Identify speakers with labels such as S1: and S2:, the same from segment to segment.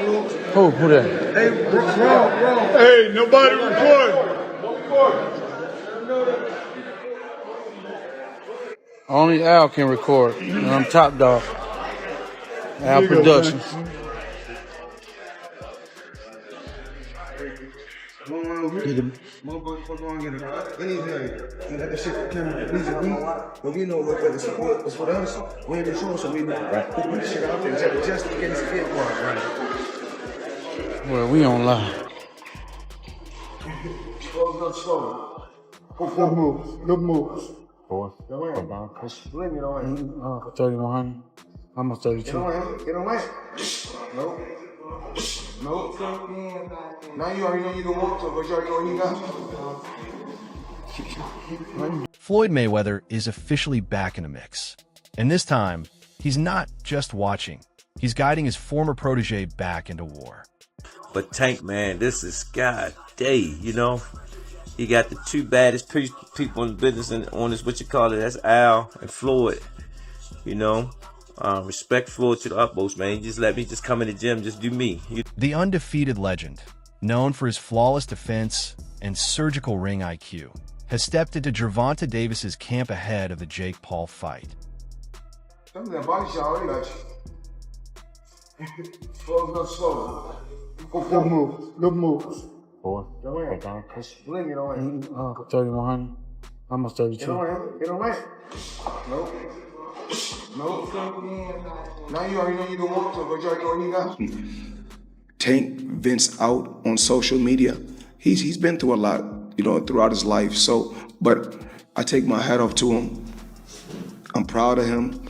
S1: Who that?
S2: Hey, wrong.
S3: Hey, nobody record.
S1: Only Al can record. And I'm top dog. Al Productions.
S2: Motherfuckers gonna get anything. And that shit can be, but we know what it's for us. We ain't been showing, so we put this shit out there just in case it get worse, right?
S1: Well, we on live.
S2: Slow. Good moves.
S1: Four.
S2: About push. Leave me alone.
S1: 3100. Almost 32.
S2: Get on. No. Now you already know you don't want to, but you already know you got.
S4: Floyd Mayweather is officially back in the mix. And this time, he's not just watching. He's guiding his former protege back into war.
S5: But Tank, man, this is God day, you know. He got the two baddest people in the business and on this, that's Al and Floyd, you know. Respect Floyd to the utmost, man. He just let me just come in the gym, just do me.
S4: The undefeated legend, known for his flawless defense and surgical ring IQ, has stepped into Gervonta Davis's camp ahead of the Jake Paul fight.
S2: Some of that body shot already got you. Slow. Good moves.
S1: Four.
S2: Push. Leave me alone.
S1: 3100. Almost 32.
S2: Get on. No. Now you already know you don't want to, but you already know you got.
S6: Tank Vince out on social media. He's been through a lot, you know, throughout his life. So, but I take my hat off to him. I'm proud of him.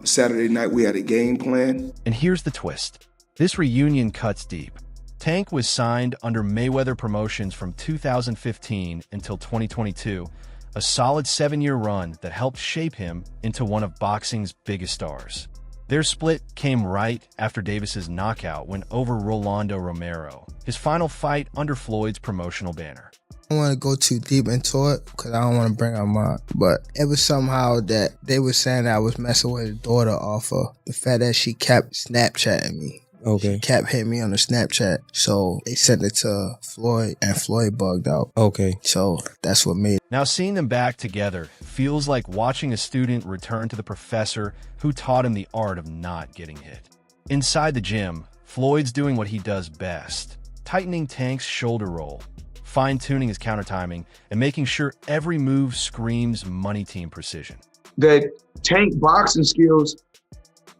S6: Saturday night we had a game plan.
S4: And here's the twist. This reunion cuts deep. Tank was signed under Mayweather Promotions from 2015 until 2022, a solid 7-year run that helped shape him into one of boxing's biggest stars. Their split came right after Davis's knockout went over Rolando Romero, his final fight under Floyd's promotional banner.
S7: I don't want to go too deep into it because I don't want to bring up but it was somehow that they were saying that I was messing with his daughter off of the fact that she kept Snapchatting me.
S8: Okay.
S7: She kept hitting me on the Snapchat. So they sent it to Floyd and Floyd bugged out.
S8: Okay.
S7: So that's what made it.
S4: Now seeing them back together feels like watching a student return to the professor who taught him the art of not getting hit. Inside the gym, Floyd's doing what he does best, tightening Tank's shoulder roll, fine-tuning his counter timing, and making sure every move screams money team precision.
S6: That Tank boxing skills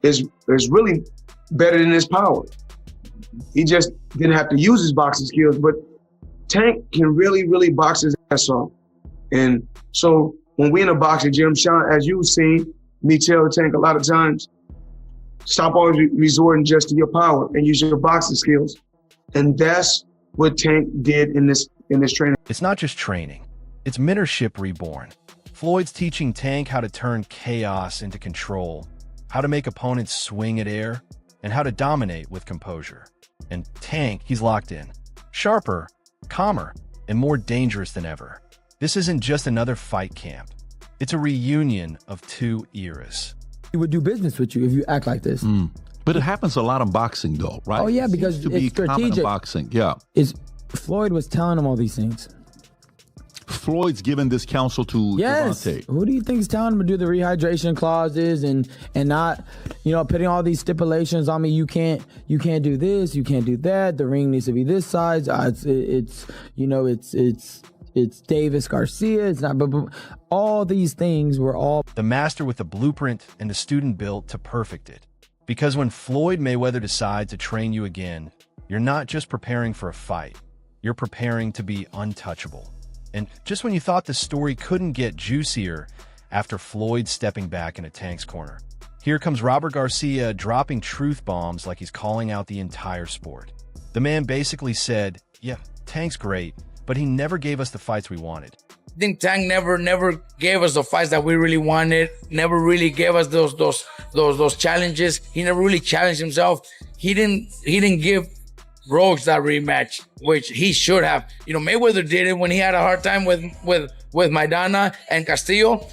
S6: is really better than his power. He just didn't have to use his boxing skills, but Tank can really box his ass off. And so when we in a boxing gym, Sean, as you've seen me tell Tank a lot of times, stop always resorting just to your power and use your boxing skills. And that's what Tank did in this training.
S4: It's not just training, it's mentorship reborn. Floyd's teaching Tank how to turn chaos into control, how to make opponents swing at air, and how to dominate with composure. And Tank, he's locked in. Sharper, calmer, and more dangerous than ever. This isn't just another fight camp. It's a reunion of two eras.
S8: He would do business with you if you act like this.
S3: But it happens a lot in boxing, though, right?
S8: Oh, yeah, because
S3: to be
S8: it's
S3: common in
S8: strategic.
S3: boxing, yeah.
S8: Floyd was telling him all these things.
S3: Floyd's given this counsel to
S8: Yes.
S3: Gervonta.
S8: Who do you think is telling him to do the rehydration clauses and not, putting all these stipulations on me? You can't do this, you can't do that. The ring needs to be this size. It's Davis Garcia. It's not. But all these things were all
S4: The master with the blueprint and the student built to perfect it. Because when Floyd Mayweather decides to train you again, you're not just preparing for a fight. You're preparing to be untouchable. And just when you thought the story couldn't get juicier after Floyd stepping back into Tank's corner, here comes Robert Garcia dropping truth bombs like he's calling out the entire sport. The man basically said, yeah, Tank's great, but he never gave us the fights we wanted.
S9: I think Tank never gave us the fights that we really wanted, never really gave us those challenges. He never really challenged himself. He didn't give Rhodes that rematch, which he should have. Mayweather did it when he had a hard time with Maidana and Castillo.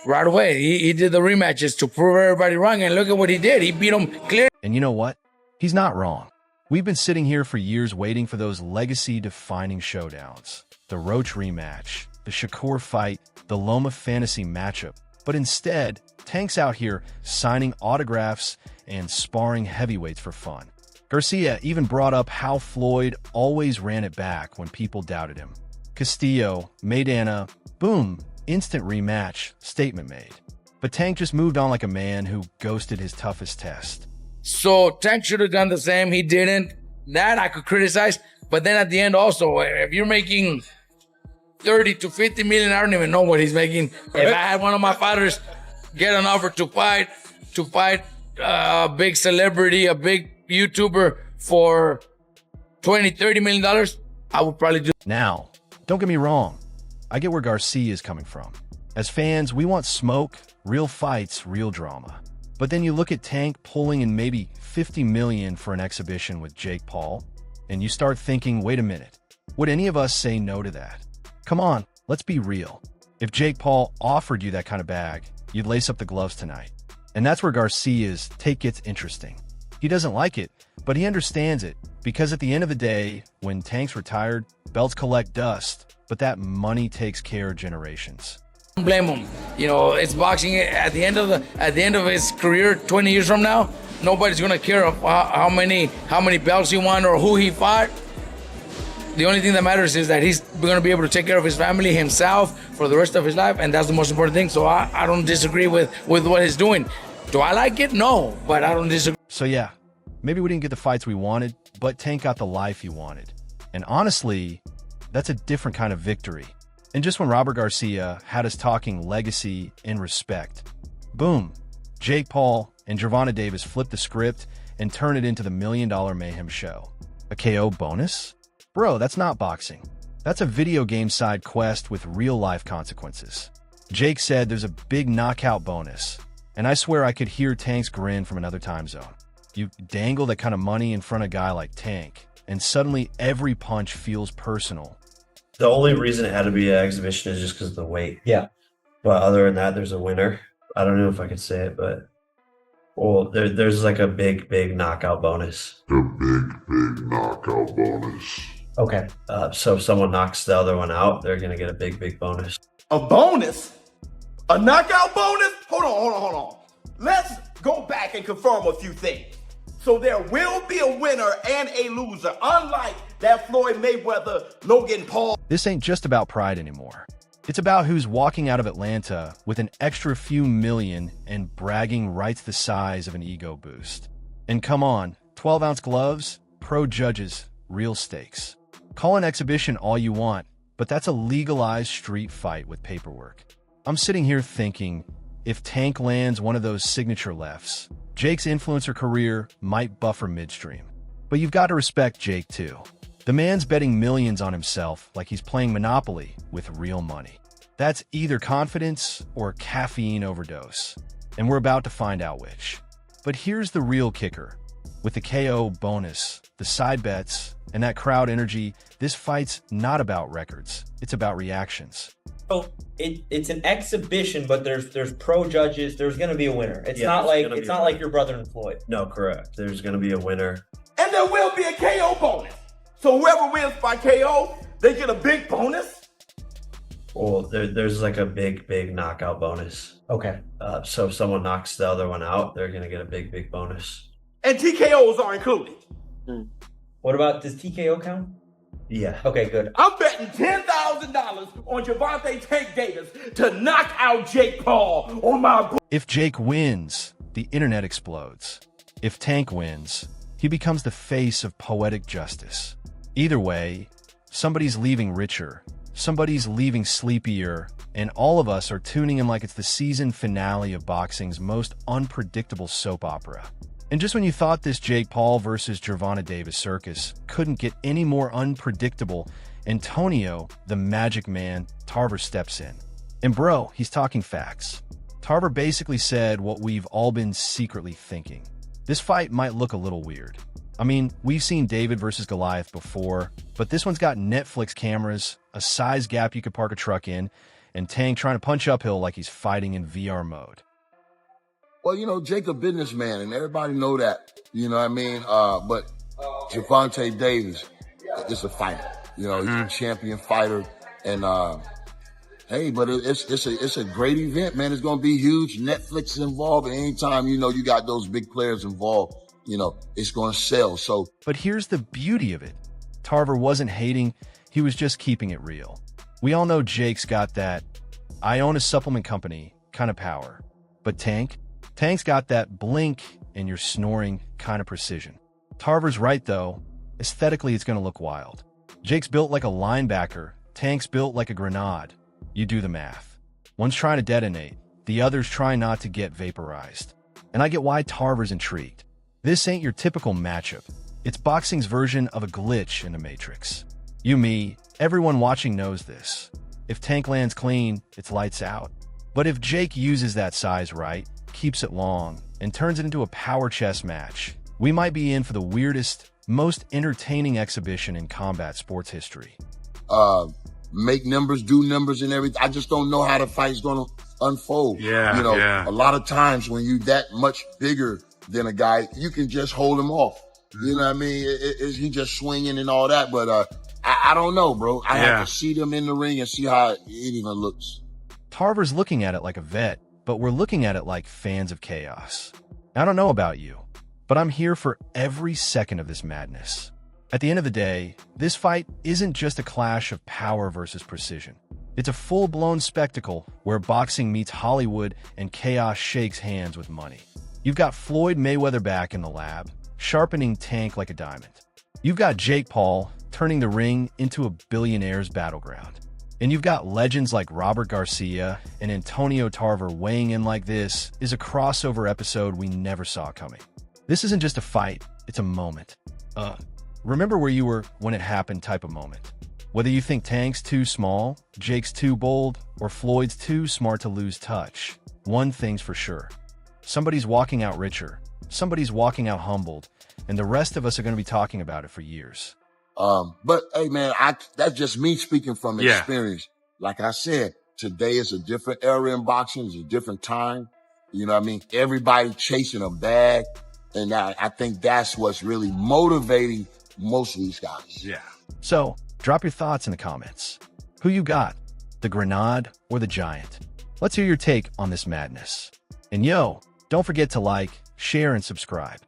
S9: Right away, he did the rematches to prove everybody wrong, and look at what he did. He beat him clear.
S4: And you know what? He's not wrong. We've been sitting here for years waiting for those legacy-defining showdowns. The Roach rematch, the Shakur fight, the Loma fantasy matchup. But instead, Tank's out here signing autographs and sparring heavyweights for fun. Garcia even brought up how Floyd always ran it back when people doubted him. Castillo, Maidana, boom, instant rematch, statement made. But Tank just moved on like a man who ghosted his toughest test.
S9: So Tank should have done the same. He didn't. That I could criticize. But then at the end also, if you're making 30 to 50 million, I don't even know what he's making. If I had one of my fighters get an offer to fight a big celebrity, a big YouTuber for 20, 30 million dollars, I would probably do.
S4: Now, don't get me wrong. I get where Garcia is coming from. As fans, we want smoke, real fights, real drama. But then you look at Tank pulling in maybe 50 million for an exhibition with Jake Paul, and you start thinking, wait a minute, would any of us say no to that? Come on, let's be real. If Jake Paul offered you that kind of bag, you'd lace up the gloves tonight. And that's where Garcia's take gets interesting. He doesn't like it, but he understands it, because at the end of the day, when Tank's retired, belts collect dust, but that money takes care of generations.
S9: Don't blame him. You know, it's boxing. At the end of his career, 20 years from now, nobody's gonna care of how many belts he won or who he fought. The only thing that matters is that he's gonna be able to take care of his family, himself, for the rest of his life, and that's the most important thing. So I don't disagree with what he's doing. Do I like it? No, but I don't disagree.
S4: So yeah, maybe we didn't get the fights we wanted, but Tank got the life he wanted. And honestly, that's a different kind of victory. And just when Robert Garcia had us talking legacy and respect, boom, Jake Paul and Gervonta Davis flipped the script and turned it into the $1 Million Mayhem show. A KO bonus? Bro, that's not boxing. That's a video game side quest with real-life consequences. Jake said there's a big knockout bonus, and I swear I could hear Tank's grin from another time zone. You dangle that kind of money in front of a guy like Tank, and suddenly every punch feels personal.
S10: The only reason it had to be an exhibition is just because of the weight.
S11: Yeah.
S10: But other than that, there's a winner. I don't know if I could say it, but there's like a big knockout bonus.
S12: A big knockout bonus.
S11: Okay.
S10: So if someone knocks the other one out, they're gonna get a big bonus.
S13: A bonus? A knockout bonus? Hold on. Let's go back and confirm a few things. So there will be a winner and a loser, unlike that Floyd Mayweather, Logan Paul.
S4: This ain't just about pride anymore. It's about who's walking out of Atlanta with an extra few million and bragging rights the size of an ego boost. And come on, 12-ounce gloves, pro judges, real stakes. Call an exhibition all you want, but that's a legalized street fight with paperwork. I'm sitting here thinking, if Tank lands one of those signature lefts, Jake's influencer career might buffer midstream. But you've got to respect Jake too. The man's betting millions on himself like he's playing Monopoly with real money. That's either confidence or caffeine overdose. And we're about to find out which. But here's the real kicker. With the KO bonus, the side bets, and that crowd energy, this fight's not about records. It's about reactions.
S11: So it's an exhibition, but there's pro judges. There's going to be a winner. It's not like your brother and Floyd.
S10: No, correct. There's going to be a winner.
S13: And there will be a KO bonus. So whoever wins by KO, they get a big bonus?
S10: Well, there's like a big knockout bonus.
S11: Okay.
S10: So if someone knocks the other one out, they're going to get a big bonus.
S13: And TKOs are included.
S11: What about, does TKO count?
S10: Yeah.
S11: Okay, good.
S13: I'm betting $10,000 on Gervonta Tank Davis to knock out Jake Paul on my...
S4: If Jake wins, the internet explodes. If Tank wins, he becomes the face of poetic justice. Either way, somebody's leaving richer, somebody's leaving sleepier, and all of us are tuning in like it's the season finale of boxing's most unpredictable soap opera. And just when you thought this Jake Paul versus Gervonta Davis circus couldn't get any more unpredictable, Antonio, the magic man, Tarver steps in. And bro, he's talking facts. Tarver basically said what we've all been secretly thinking. This fight might look a little weird. I mean, we've seen David versus Goliath before, but this one's got Netflix cameras, a size gap you could park a truck in, and Tank trying to punch uphill like he's fighting in VR mode.
S14: Well, you know, Jake a businessman, and everybody know that. You know what I mean? But Gervonta Davis is a fighter. You know, he's a champion fighter, and hey, but it's a great event, man. It's gonna be huge. Netflix is involved, and anytime you know you got those big players involved, you know it's gonna sell. So,
S4: but here's the beauty of it: Tarver wasn't hating; he was just keeping it real. We all know Jake's got that "I own a supplement company" kind of power, but Tank's got that blink and you're snoring kind of precision. Tarver's right though. Aesthetically, it's gonna look wild. Jake's built like a linebacker. Tank's built like a grenade. You do the math. One's trying to detonate, the other's trying not to get vaporized. And I get why Tarver's intrigued. This ain't your typical matchup. It's boxing's version of a glitch in the Matrix. You, me, everyone watching knows this. If Tank lands clean, it's lights out. But if Jake uses that size right, keeps it long, and turns it into a power chess match, we might be in for the weirdest, most entertaining exhibition in combat sports history.
S14: Make numbers, do numbers, and everything. I just don't know how the fight's gonna unfold.
S1: Yeah,
S14: you know,
S1: yeah.
S14: A lot of times when you that much bigger than a guy, you can just hold him off. You know what I mean? Is he just swinging and all that? But I don't know, bro. I have to see them in the ring and see how it even looks.
S4: Tarver's looking at it like a vet, but we're looking at it like fans of chaos. I don't know about you, but I'm here for every second of this madness. At the end of the day, this fight isn't just a clash of power versus precision. It's a full-blown spectacle where boxing meets Hollywood and chaos shakes hands with money. You've got Floyd Mayweather back in the lab, sharpening Tank like a diamond. You've got Jake Paul turning the ring into a billionaire's battleground. And you've got legends like Robert Garcia and Antonio Tarver weighing in like this is a crossover episode we never saw coming. This isn't just a fight, it's a moment. Remember where you were when it happened type of moment. Whether you think Tank's too small, Jake's too bold, or Floyd's too smart to lose touch, one thing's for sure. Somebody's walking out richer, somebody's walking out humbled, and the rest of us are going to be talking about it for years.
S14: But hey, man, that's just me speaking from experience. Like I said, today is a different era in boxing. It's a different time. You know what I mean? Everybody chasing a bag. And I think that's what's really motivating most of these guys.
S1: Yeah.
S4: So, drop your thoughts in the comments. Who you got? The Grenade or the Giant? Let's hear your take on this madness. And yo, don't forget to like, share, and subscribe.